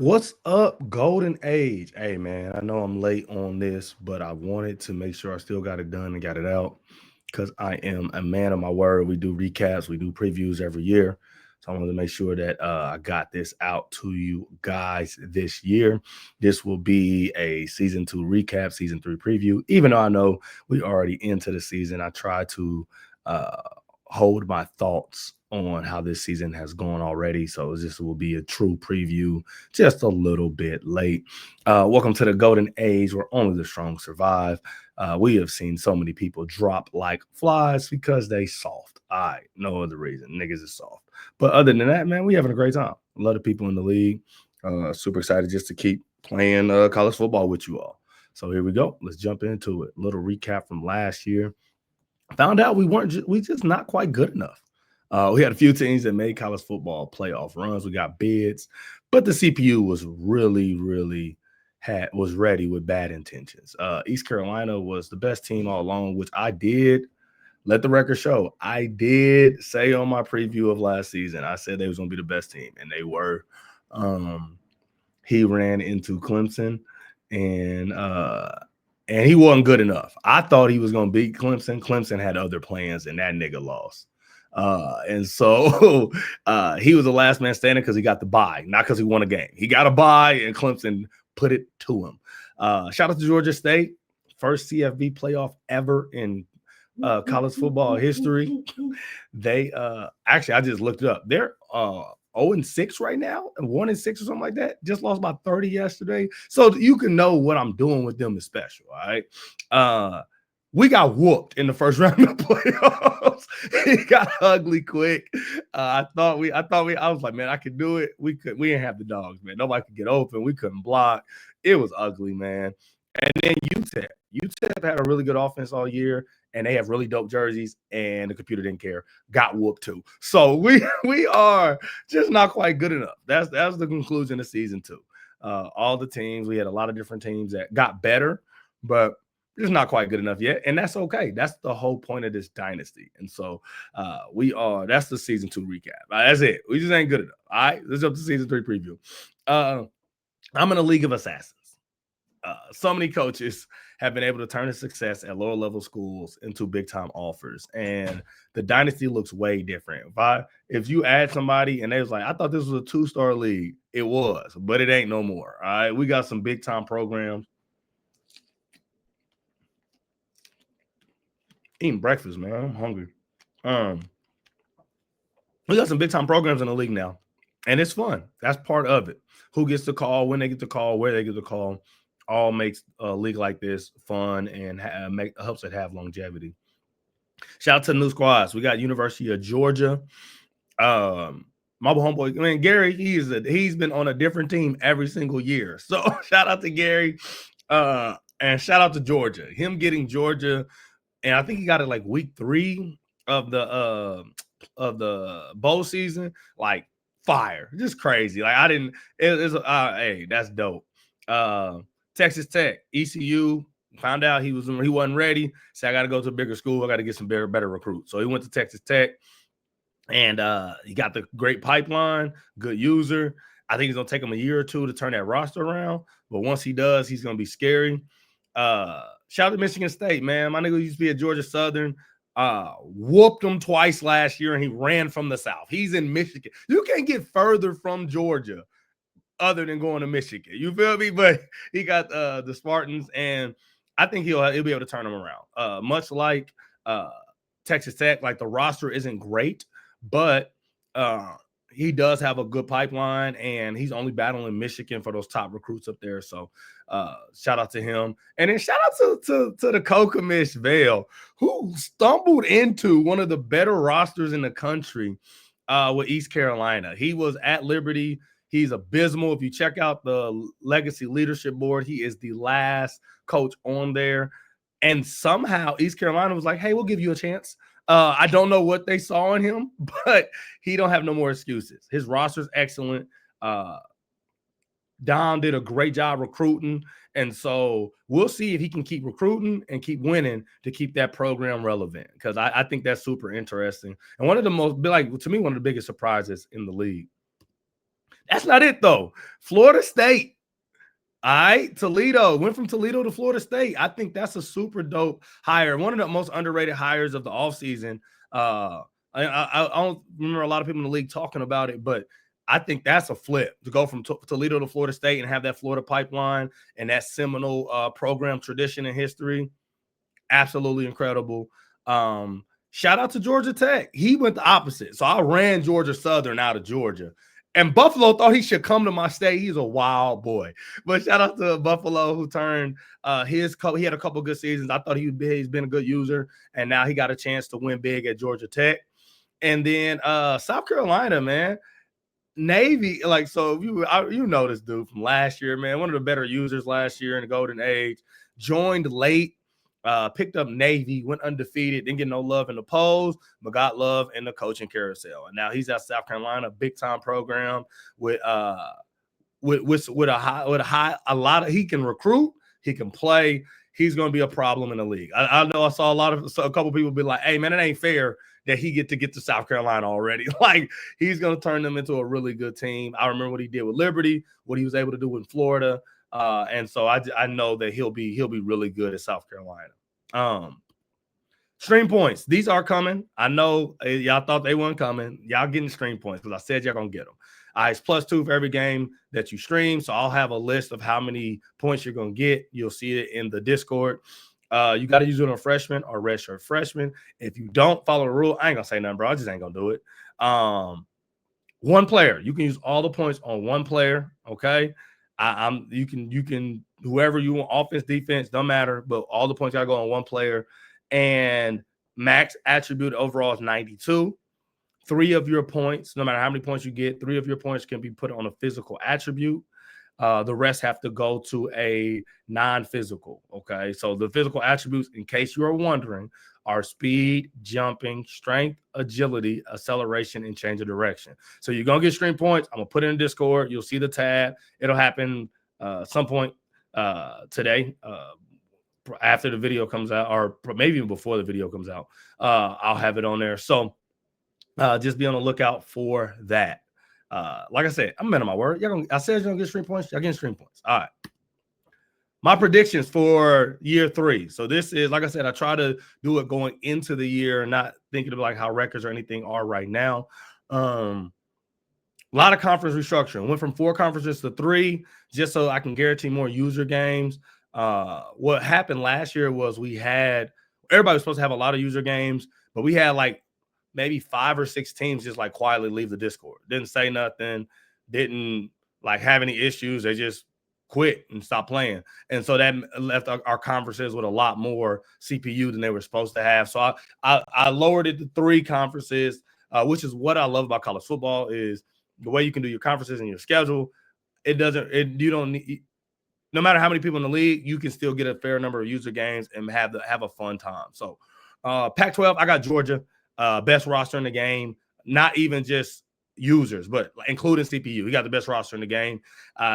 What's up, Golden Age? Hey, man, I know I'm late on this, but I wanted to make sure I still got it done and got it out because I am a man of my word. We do recaps, we do previews every year. So I wanted to make sure that I got this out to you guys this year. This will be a season two recap, season three preview. Even though I know we already into the season, I try to uh, hold my thoughts on how this season has gone already. So this will be a true preview just a little bit late. Welcome to the Golden Age where only the strong survive. We have seen so many people drop like flies because they soft. All right, no other reason. Niggas is soft. But other than that, man, we having a great time. A lot of people in the league. Super excited just to keep playing college football with you all. So here we go. Let's jump into it. Little recap from last year. Found out we just not quite good enough. We had a few teams that made college football playoff runs. We got bids, but the CPU was really was ready with bad intentions. East Carolina was the best team all along, which I did let the record show. I did say on my preview of last season, I said they was going to be the best team, and they were. Um, he ran into Clemson, and and he wasn't good enough. I thought he was going to beat Clemson. Clemson had other plans, and that nigga lost. And so he was the last man standing because he got the bye, not because he won a game. He got a bye, and Clemson put it to him. Shout out to Georgia State, first CFB playoff ever in college football history. They actually, I just looked it up. They're 0-6 right now, and 1-6 or something like that. Just lost by 30 yesterday. So you can know what I'm doing with them is special. All right. We got whooped in the first round of the playoffs. It got ugly quick. I was like, man, I could do it. We didn't have the dogs, man. Nobody could get open. We couldn't block. It was ugly, man. And then UTEP had a really good offense all year, and they have really dope jerseys, and the computer didn't care. Got whooped too. So we are just not quite good enough. That's the conclusion of season two. All the teams, we had a lot of different teams that got better, but just not quite good enough yet. And that's okay. That's the whole point of this dynasty. And so that's the season two recap. That's it. We just ain't good enough. All right. Let's jump to season three preview. I'm in a league of assassins. So many coaches have been able to turn a success at lower level schools into big time offers, and the dynasty looks way different. If you add somebody and they was like, I thought this was a 2-star league, it was, but it ain't no more. All right, we got some big time programs. Eating breakfast, man. I'm hungry. We got some big time programs in the league now, and it's fun. That's part of it. Who gets the call, when they get the call, where they get the call, all makes a league like this fun and helps it have longevity. Shout out to the new squads. We got University of Georgia. My homeboy, man, Gary, he's been on a different team every single year. So shout out to Gary. And shout out to Georgia. Him getting Georgia, and I think he got it like week 3 of the bowl season. Like fire, just crazy. Like I didn't. Hey, that's dope. Texas Tech, ECU, found out he wasn't ready. Said I got to go to a bigger school. I got to get some better recruits. So he went to Texas Tech, and he got the great pipeline, good user. I think it's gonna take him a year or two to turn that roster around. But once he does, he's gonna be scary. Shout out to Michigan State, man. My nigga used to be at Georgia Southern. Whooped him twice last year, and he ran from the South. He's in Michigan. You can't get further from Georgia other than going to Michigan. You feel me? But he got the Spartans, and I think he'll be able to turn them around. Much like Texas Tech, like the roster isn't great, but he does have a good pipeline, and he's only battling Michigan for those top recruits up there. So shout out to him. And then shout out to the co-commish Vail, who stumbled into one of the better rosters in the country with East Carolina. He was at Liberty. He's abysmal. If you check out the Legacy Leadership Board, he is the last coach on there. And somehow East Carolina was like, hey, we'll give you a chance. I don't know what they saw in him, but he don't have no more excuses. His roster's excellent. Dom did a great job recruiting. And so we'll see if he can keep recruiting and keep winning to keep that program relevant, because I think that's super interesting. And one of the most, like, to me, one of the biggest surprises in the league. That's not it, though. Florida State. All right, Toledo went from Toledo to Florida State. I think that's a super dope hire. One of the most underrated hires of the offseason. I don't remember a lot of people in the league talking about it, but I think that's a flip to go from Toledo to Florida State and have that Florida pipeline and that seminal program tradition and history. Absolutely incredible. Shout out to Georgia Tech. He went the opposite. So I ran Georgia Southern out of Georgia. And Buffalo thought he should come to my state. He's a wild boy. But shout out to Buffalo, who turned he had a couple good seasons. I thought he's been a good user, and now he got a chance to win big at Georgia Tech. And then South Carolina, man. Navy, like, so you know this dude from last year, man. One of the better users last year in the golden age. Joined late. Picked up Navy, went undefeated, didn't get no love in the polls, but got love in the coaching carousel. And now he's at South Carolina, big time program with a lot of, he can recruit, he can play. He's going to be a problem in the league. I know I saw a couple people be like, hey man, it ain't fair that he get to South Carolina already. Like, he's going to turn them into a really good team. I remember what he did with Liberty, what he was able to do in Florida. And so I know that he'll be really good at South Carolina. Stream points. These are coming. I know y'all thought they weren't coming. Y'all getting stream points because I said y'all gonna get them. It's +2 for every game that you stream. So I'll have a list of how many points you're gonna get. You'll see it in the Discord. You got to use it on freshman or redshirt freshman. If you don't follow the rule, I ain't gonna say nothing, bro. I just ain't gonna do it. One player. You can use all the points on one player. Okay. You can whoever you want, offense, defense, don't matter, but all the points gotta go on one player. And max attribute overall is 92. 3 of your points, no matter how many points you get, 3 of your points can be put on a physical attribute. The rest have to go to a non-physical. Okay, so the physical attributes, in case you are wondering, are speed, jumping, strength, agility, acceleration, and change of direction. So you're gonna get stream points. I'm gonna put it in Discord. You'll see the tab. It'll happen some point today, after the video comes out, or maybe even before the video comes out. I'll have it on there. So just be on the lookout for that. Like I said, I'm a man of my word. I said you're gonna get stream points. Y'all getting stream points. All right. My predictions for year 3. So this is, like I said, I try to do it going into the year, not thinking of like how records or anything are right now. A lot of conference restructuring. Went from 4 conferences to 3, just so I can guarantee more user games. What happened last year was everybody was supposed to have a lot of user games, but we had like maybe 5 or 6 teams just like quietly leave the Discord. Didn't say nothing, didn't like have any issues. They just quit and stopped playing. And so that left our conferences with a lot more CPU than they were supposed to have. So I lowered it to 3 conferences, which is what I love about college football, is the way you can do your conferences and your schedule. You don't need, no matter how many people in the league, you can still get a fair number of user games and have a fun time. So Pac-12, I got Georgia, best roster in the game, not even just users, but including CPU. He got the best roster in the game.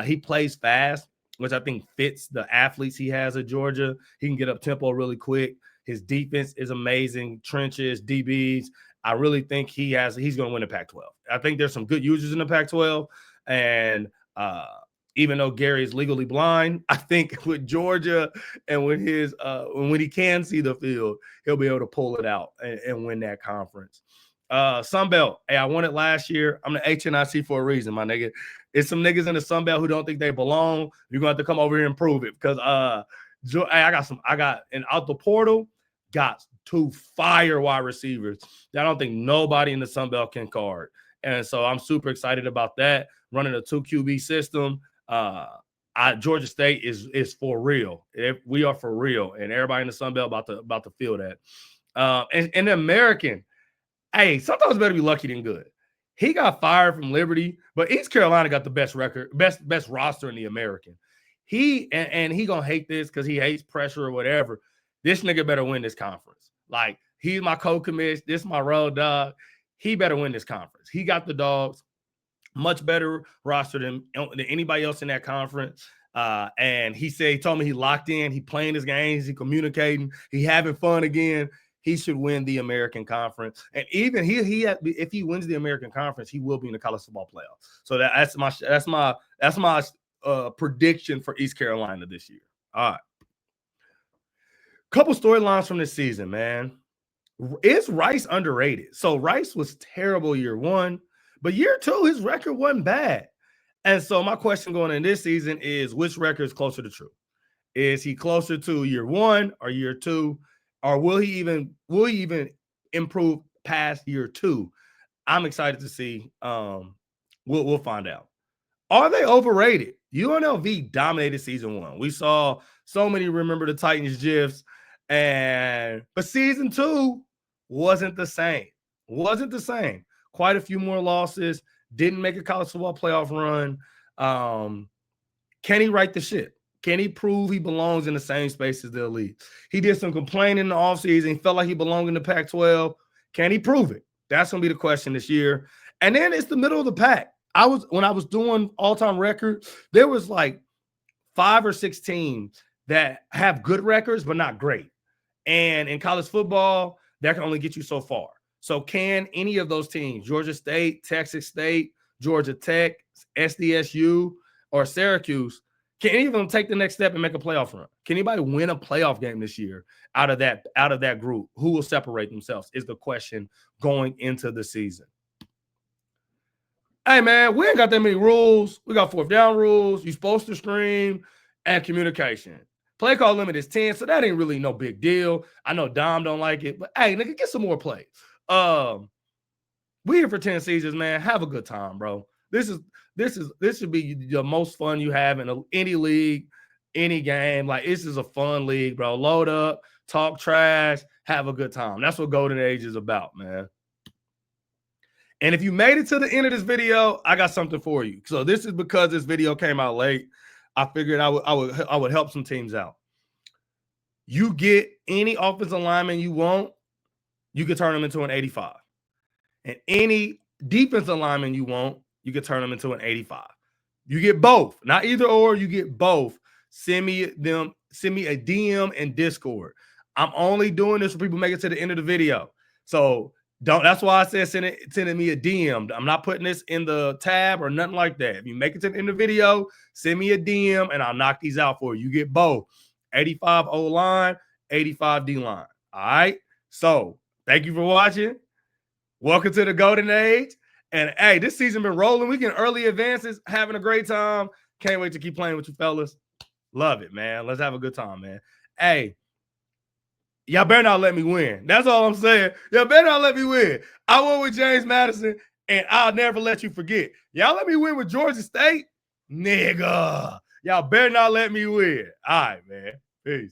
He plays fast, which I think fits the athletes he has at Georgia. He can get up tempo really quick. His defense is amazing. Trenches, DBs. I really think he's going to win the Pac-12. I think there's some good users in the Pac-12, and even though Gary is legally blind, I think with Georgia and with his when he can see the field, he'll be able to pull it out and win that conference. Sun Belt. Hey, I won it last year. I'm the HNIC for a reason, my nigga. It's some niggas in the Sun Belt who don't think they belong. You're gonna have to come over here and prove it, because I got out the portal, got 2 fire wide receivers that I don't think nobody in the Sun Belt can guard. And so I'm super excited about that. Running a 2 QB system. Georgia State is for real. We are for real, and everybody in the Sun Belt about to feel that. And the American. Hey, sometimes better be lucky than good. He got fired from Liberty, but East Carolina got the best record, best roster in the American. He gonna hate this because he hates pressure or whatever. This nigga better win this conference. Like, he's my co-commish. This is my road dog. He better win this conference. He got the dogs. Much better roster than anybody else in that conference. And he told me he locked in. He playing his games. He communicating. He having fun again. he should win the American Conference. And even if he wins the American Conference, he will be in the college football playoff. So that's my prediction for East Carolina this year. All right. Couple storylines from this season, man. Is Rice underrated? So Rice was terrible year one, but year two, his record wasn't bad. And so my question going in this season is, which record is closer to true? Is he closer to year one or year two? Or will he even improve past year two? I'm excited to see. We'll find out. Are they overrated? UNLV dominated season one. We saw so many remember the Titans GIFs, but season two wasn't the same. Wasn't the same. Quite a few more losses. Didn't make a college football playoff run. Can he right the ship? Can he prove he belongs in the same space as the elite? He did some complaining in the offseason. He felt like he belonged in the Pac-12. Can he prove it? That's going to be the question this year. And then it's the middle of the pack. When I was doing all-time records, there was like 5 or 6 teams that have good records but not great. And in college football, that can only get you so far. So can any of those teams, Georgia State, Texas State, Georgia Tech, SDSU, or Syracuse, can any of them take the next step and make a playoff run? Can anybody win a playoff game this year out of that group? Who will separate themselves is the question going into the season. Hey, man, we ain't got that many rules. We got 4th down rules. You're supposed to stream and communication. Play call limit is 10, so that ain't really no big deal. I know Dom don't like it, but hey, nigga, get some more plays. We here for 10 seasons, man. Have a good time, bro. This should be the most fun you have in any league, any game. Like, this is a fun league, bro. Load up, talk trash, have a good time. That's what Golden Age is about, man. And if you made it to the end of this video, I got something for you. So this is because this video came out late. I figured I would help some teams out. You get any offensive lineman you want, you can turn them into an 85. And any defensive lineman you want, you can turn them into an 85. You get both, not either or. You get both. Send me a DM and Discord. I'm only doing this for people make it to the end of the video. So that's why I said sending me a DM. I'm not putting this in the tab or nothing like that. If you make it to the end of the video, send me a DM and I'll knock these out for you. You get both. 85 O-line, 85 D-line. All right? So thank you for watching. Welcome to the Golden Age. And hey, this season been rolling. We getting early advances, having a great time. Can't wait to keep playing with you fellas. Love it, man. Let's have a good time, man. Hey, y'all better not let me win. That's all I'm saying. Y'all better not let me win. I won with James Madison, and I'll never let you forget. Y'all let me win with Georgia State? Nigga. Y'all better not let me win. All right, man. Peace.